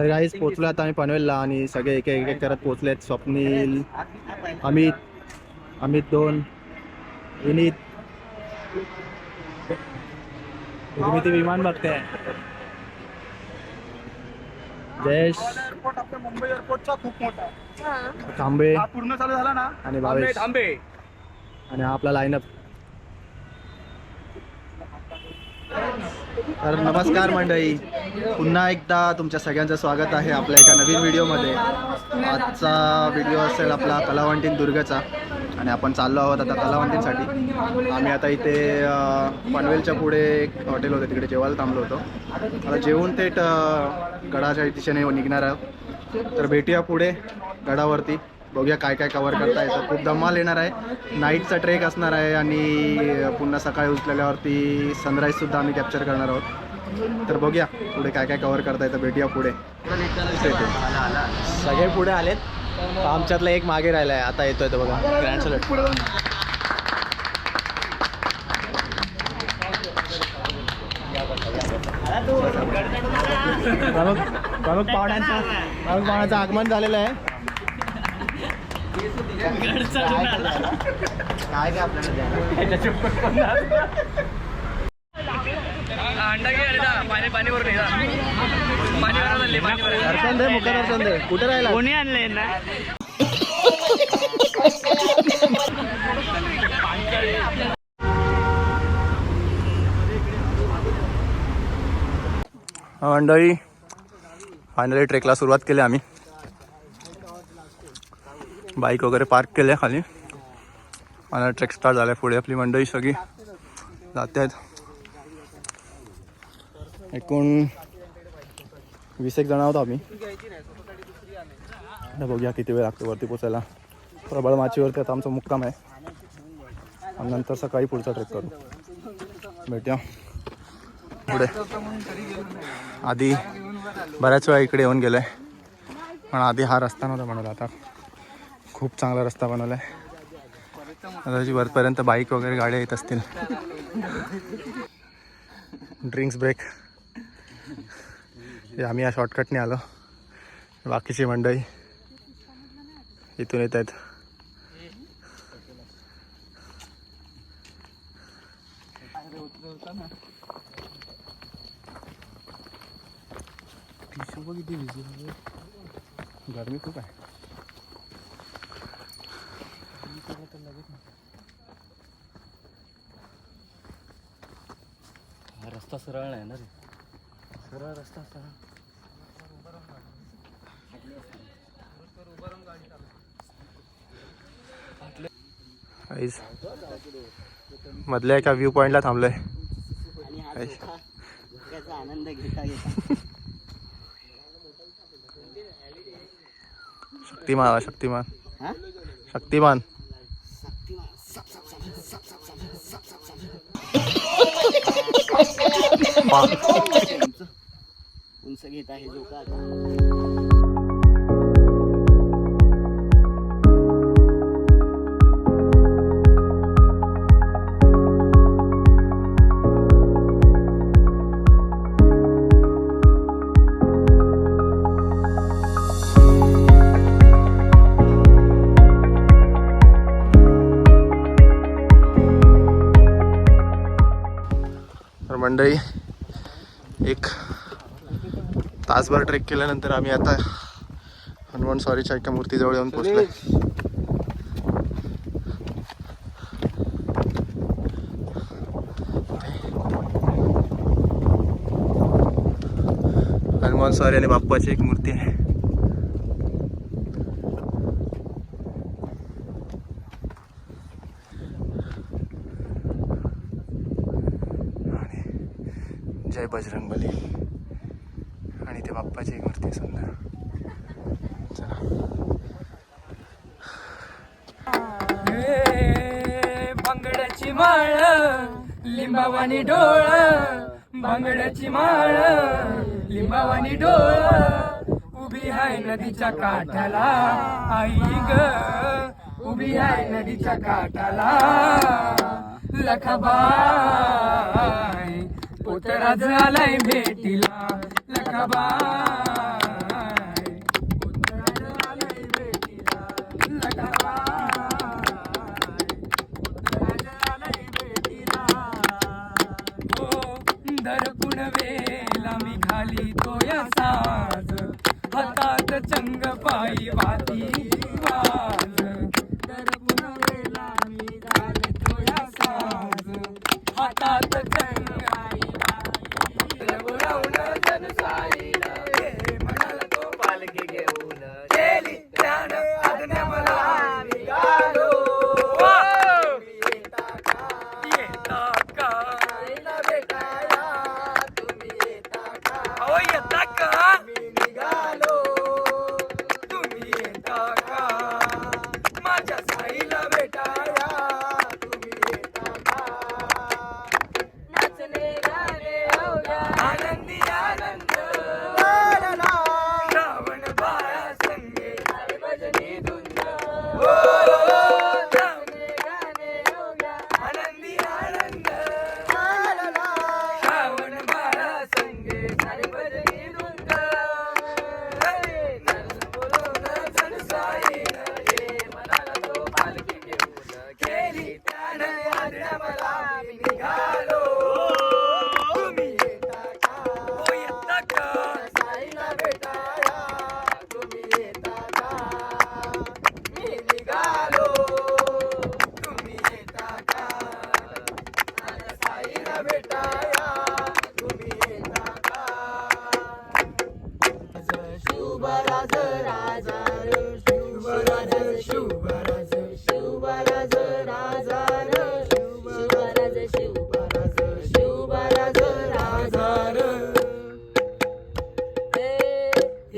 तर गाईस पोचलो आता आम्ही पनवेलला आणि सगळे एक एक करत पोचलेत. स्वप्नील, अमित 2, विनीत, निर्मिती विमान बघते, जयेश, आपल्या मुंबई एअरपोर्टचा खूप मोठा तांबे पूर्ण चालू झाला ना आणि भावेश थांबे आणि हा आपला लाईनअप. तर नमस्कार मंडळी, पुन्हा एकदा तुमच्या सगळ्यांचं स्वागत आहे आपल्या एका नवीन व्हिडिओमध्ये. आजचा व्हिडिओ असेल आपला कलावंतीन दुर्गचा आणि आपण चाललो आहोत आता कलावंतींसाठी. आम्ही आता इथे पनवेलच्या पुढे एक हॉटेल होतं, तिकडे जेवायला थांबलो होतो. आता जेवून थेट गडाच्या दिशेने निघणार आहोत. तर भेटूया पुढे गडावरती, बघूया काय काय कव्हर करता येतं. खूप धमाल येणार आहे, नाईटचा ट्रेक असणार आहे आणि पुन्हा सकाळी उचलल्यावरती सनराईजसुद्धा आम्ही कॅप्चर करणार आहोत. तर बघूया पुढे काय काय कव्हर करता येतं, भेटूया पुढे. सगळे पुढे आलेत, आमच्यातला एक मागे राहिला आहे, आता येतोय तो बघा ग्रँड सॅल्यूट. प्रमुख पाहुण्याचं आगमन झालेलं आहे. काय काय दर्शन दे, मुख दर्शन दे. कुठे राहिला, कोणी आणलंय ना? मंडळी फायनली ट्रेकला सुरुवात केली आम्ही. बाईक वगैरे पार्क केल्या खाली आणि ट्रेक स्टार्ट झाला. पुढे आपली मंडळी सगळी जाते आहेत. एकूण 20 जण आहोत आम्ही. बघूया किती वेळ लागतो वरती पोचायला. प्रबळ माचीवरती आता आमचा मुक्काम आहे आणि नंतर सकाळी पुढचा ट्रेक करू. भेटूया पुढे. आधी बऱ्याच वेळा इकडे येऊन गेलो आहे, पण आधी हा रस्ता नव्हता बनवला, आता खूप चांगला रस्ता बनवला आहे. आता वरपर्यंत बाईक वगैरे गाड्या येत असतील. Drinks break. आम्ही या शॉर्टकटने आलो, बाकीची मंडळी इथून येत आहेत. गरमी खूप आहे. हा रस्ता सरळ नाही ना रे, सरळ रस्ता सरळ. मधल्या एका व्ह्यू पॉइंटला थांबलोय. आनंद घेता घेता शक्तिमान शक्तिमान शक्तिमान उंच घेत आहे जो का. मंडळी एक तासभर ट्रेक केल्यानंतर आम्ही आता हनुमान स्वारीच्या एका मूर्तीजवळ येऊन पोहोचलोय. हनुमान स्वारी आणि बाप्पाची एक मूर्ती आहे. जय बजरंगबली आणि ते बाप्पाची एक मूर्ती सुंदर. भांगड्याची माळ लिंबावानी डोळ, भांगड्याची माळ लिंबावानी डोळ, उभी आहे नदीच्या काठाला आई ग, उभी आहे नदीच्या काठाला लखाबाई, पोतराज आलाय भेटीला लखाबाई. दरपुण वेला मी घाली तो या साज हातात चंग पायी वाती वाज दरपुण वेला मी घाली तो या साज हातात चंग पायी वाती रघुरावण जनसाईला रे म्हणाला तो पालखी घेऊन गेली ज्ञान आज्ञा मला निघालो येता का अहो येता का मी निघालो तुम्ही येता का माझ्या साईला भेटाया तुम्ही येता का नाचणे गाणे अवघ्या आनंदी आनंद श्रावण बाळा संगे भजनी धुंद नाचणे गाणे अवघ्या आनंदी आनंद श्रावण बाळा संगे सारे भजनी धुंद बोलवलं जनसाईनं ये मनाला तो पालखी घेऊन गेली त्यानं आज्ञा मला मी निघालो तुम्ही येता का हो येता का साईला भेटाया तुम्ही येता का मी निघालो तुम्ही येता का माझ्या साईला भेटाया तुम्ही येता का शुभराज राजा रे शुभराज शुभराज शुभराज राजा रे शुभराज शुभराज शुभराज राजा रे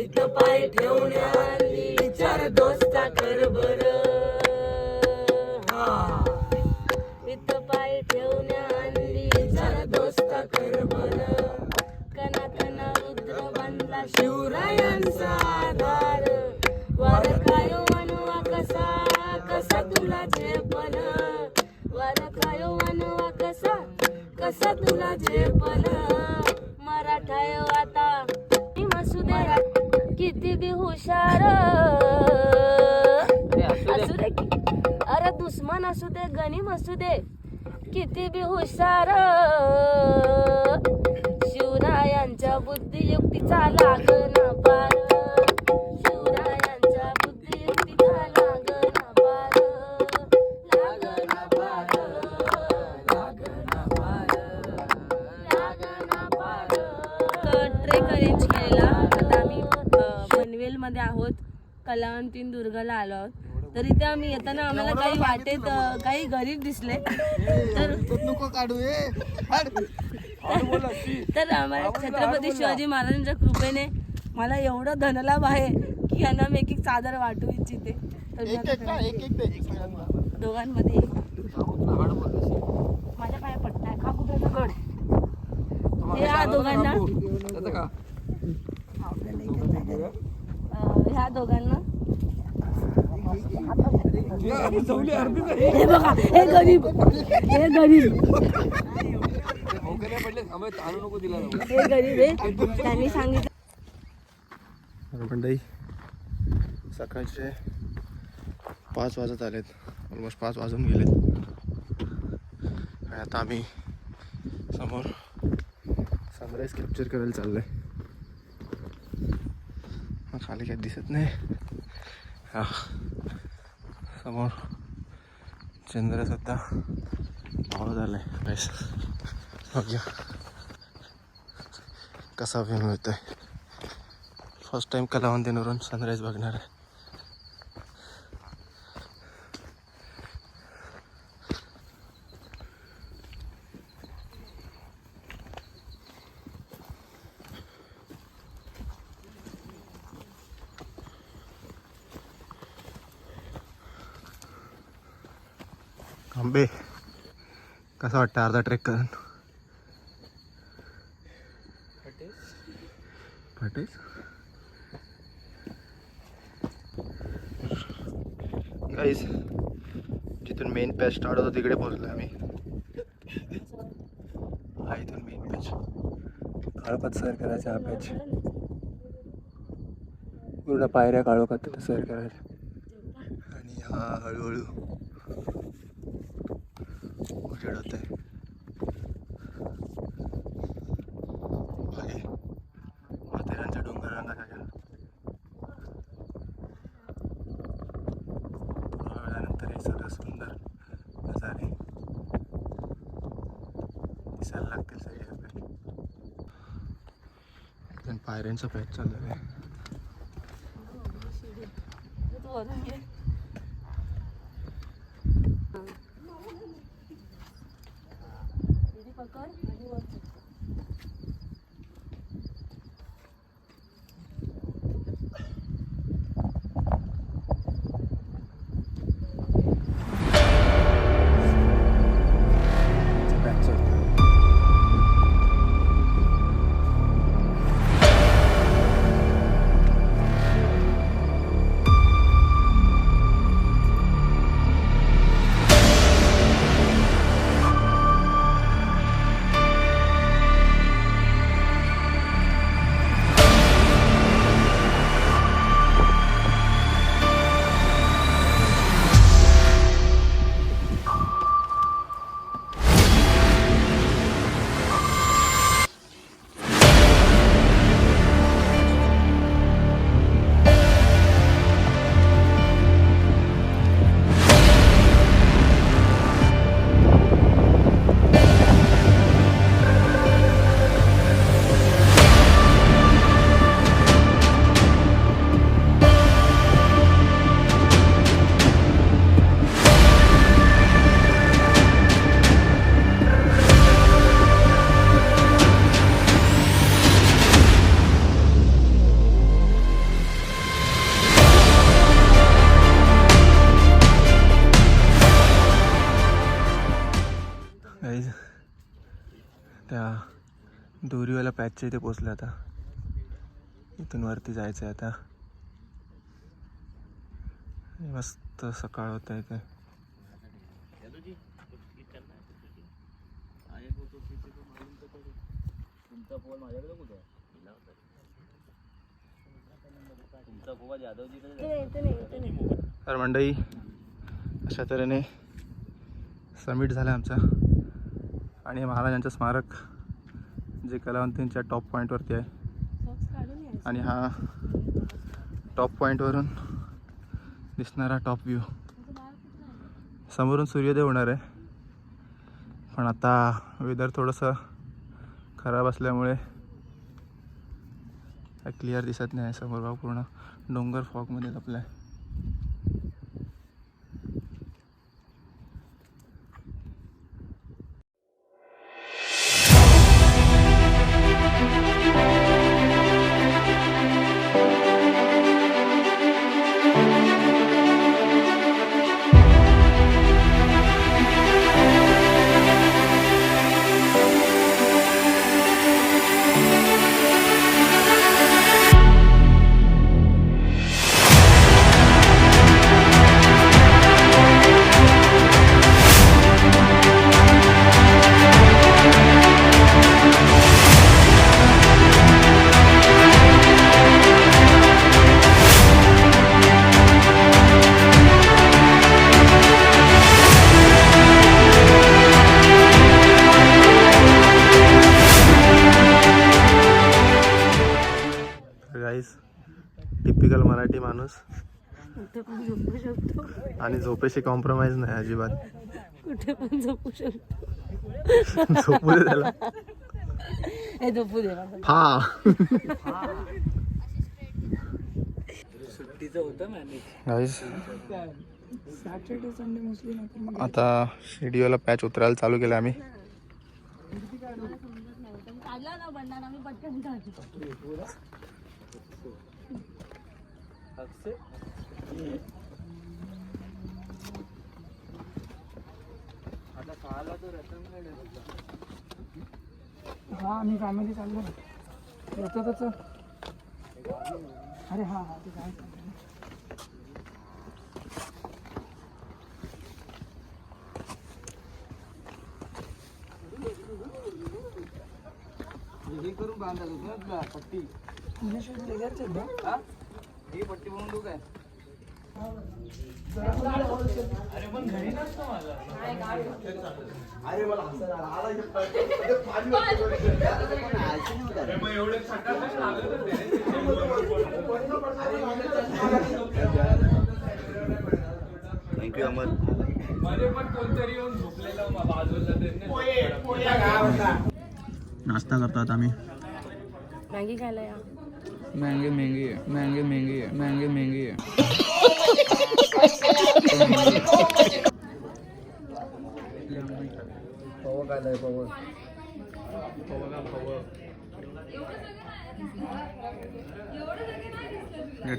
इथं पाय ठेवण्याआधी चार दोस्ता कर बरं इथं पाय ठेवण्याआधी चार दोस्ता कर बरं कना रुद्र बनला शिवरायांचा आधार वार खायो वनवा कसा कसा तुला झेपल वार खायो वनवा कसा कसा तुला झेपल मराठाय आता असू दे किती बी हुशार असू दे अरे दुश्मन असू दे गणिम असू दे किती बी हुशार शिवरायांच्या बुद्धियुक्तीचा लागना पार शिवरायांच्या बुद्धियुक्तीचा लागना पार लागना पार लागना पार लागना पार ट्रेक अरेंज केलेला आता आम्ही पनवेलमध्ये आहोत कलावंतीन दुर्गाला आलो आहोत तर इथे आम्ही येताना आम्हाला काही वाटेत काही गरीब दिसले तर नको काढू तर आम्हाला छत्रपती शिवाजी महाराजांच्या कृपेने मला एवढं धनलाभ आहे की यांना मी एक चादर वाटू इच्छिते दोघांमध्ये माझ्या पाया पडताय खा कुठे गड ह्या दोघांना ह्या दोघांना हे बघा हे गरीब हे गरीब हे गरीब आहे त्यांनी सांगितलं मंडळी सकाळचे 5 वाजत आलेत ऑलमोस्ट 5 वाजून गेलेत आणि आता आम्ही समोर सनराईज कॅप्चर करायला चाललोय खाली काही दिसत नाही हा समोर चंद्र सुद्धा पाव झालाय बस बघूया कसा व्ह्यू मिळतोय फर्स्ट टाइम कलावंतीवरून सनराईज बघणार आहे आंबे कसा वाटतं अर्धा ट्रेक करून फटेस गाईज जिथून मेन पॅच स्टार्ट होतो तिकडे पोहोचलो आम्ही हा इथून मेन पॅच काळोखात सर करायचं हा पॅच पूर्ण पायऱ्या काळोखात तिथं सर करायच्या आणि हा हळूहळू उजेड होत आहे दिसायला लागतील सगळे अजून पायऱ्यांचा पॅच चालू आहे. तू वरून ये. दीदी पकड आणि वर चढ. पॅच चालू आहे. गाईज त्या दोरीवाला पॅचच्या इथे पोचलं. आता इथून वरती जायचं आहे. आता मस्त सकाळ होत आहे इथे. तुमचा फोन माझ्याकडे कुठे आहे? तुमचा फोन जाधवजीकडे. इथे नाही. तर मंडळी अशा तऱ्हेने समिट झाला आमचा आणि महाराजांचं स्मारक जे कलावंतींच्या टॉप पॉईंटवरती आहे. सॉक्स काढून ये. आणि हा टॉप पॉईंटवरून दिसणारा टॉप व्ह्यू. समोरून सूर्योदय होणार आहे पण आता वेदर थोडंसं खराब असल्यामुळे क्लिअर दिसत नाही. समोर बघा पूर्ण डोंगर फॉगमध्ये लपला आहे. गाईस टिपिकल मराठी माणूस कुठे पण झोपू शकतो. आणि झोपेशी कॉम्प्रोमाइज नाही अजिबात. कुठे पण झोपू शकतो. झोपू दे त्याला. हे झोपू दे मला. हा सुट्टीचं होतं मॅनेज. गाईस सॅटर्डे संडे मोस्टली नाही मग आता शिडीओला पॅच उतरायला चालू केलं आम्ही. काढला ना बंडार आम्ही पटकन काढतो. आता सहाला तो रतनगड हा आम्ही फॅमिली चाललो येतातच. अरे हा हा ते काय हे करून बांधायचं होतं पट्टी. ही पट्टी बनवून देऊ काय? अरे पण घरी नसतो माझा. थँक्यू अमर. नाश्ता करतात आम्ही. मॅगी खायला या. महंगी महंगी है, महंगी महंगी है, महंगी महंगी है.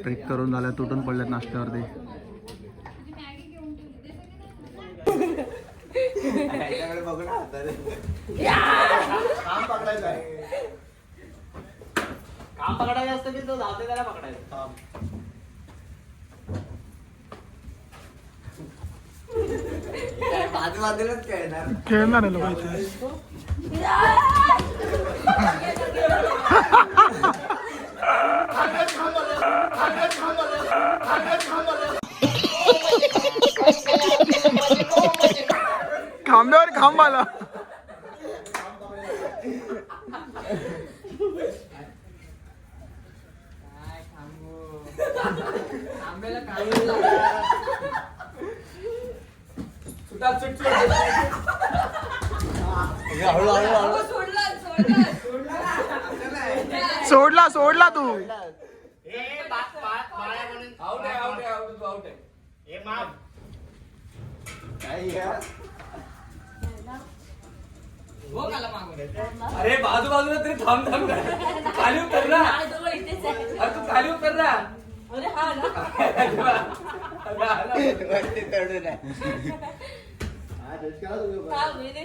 ट्रेक करून झाल्या तुटून पडल्यात नाश्त्यावरती. खेळणार आहे लोक इथे. खांब्यावर खांब आला. सोडला सोडला तू. अरे बाजूला तरी थांब थांब खाली उतर ना. अरे तू खाली उतर ना.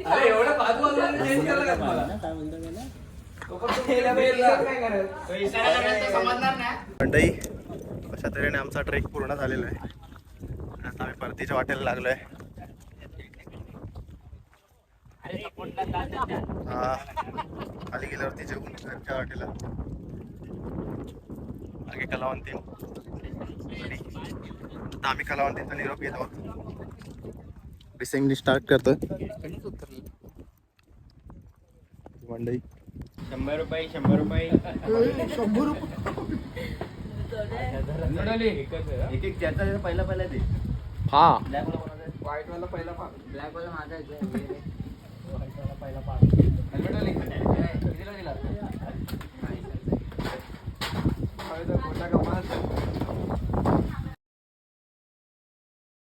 अरे एवढं बाजूला चेंज केलं का तुम्हाला? मंडई अशा तऱ्हेने आमचा ट्रेक पूर्ण झालेला आहे. आता आम्ही परतीच्या वाटेला लागलोय. खाली गेल्यावरती जेवून घरच्या वाटेला मागे कलावंती. आता आम्ही कलावंतीचा निरोप घेत आहोत. डिसेंगली स्टार्ट करतोय. मंडई 100 रुपये 100 रुपये 100 रुपये. एक एक ज्याचा पहिला पहिला दे. हा व्हाईट वाला पहिला ब्लॅक वाला माझा आहे. व्हाईट वाला पहिला हेल्मेट वाली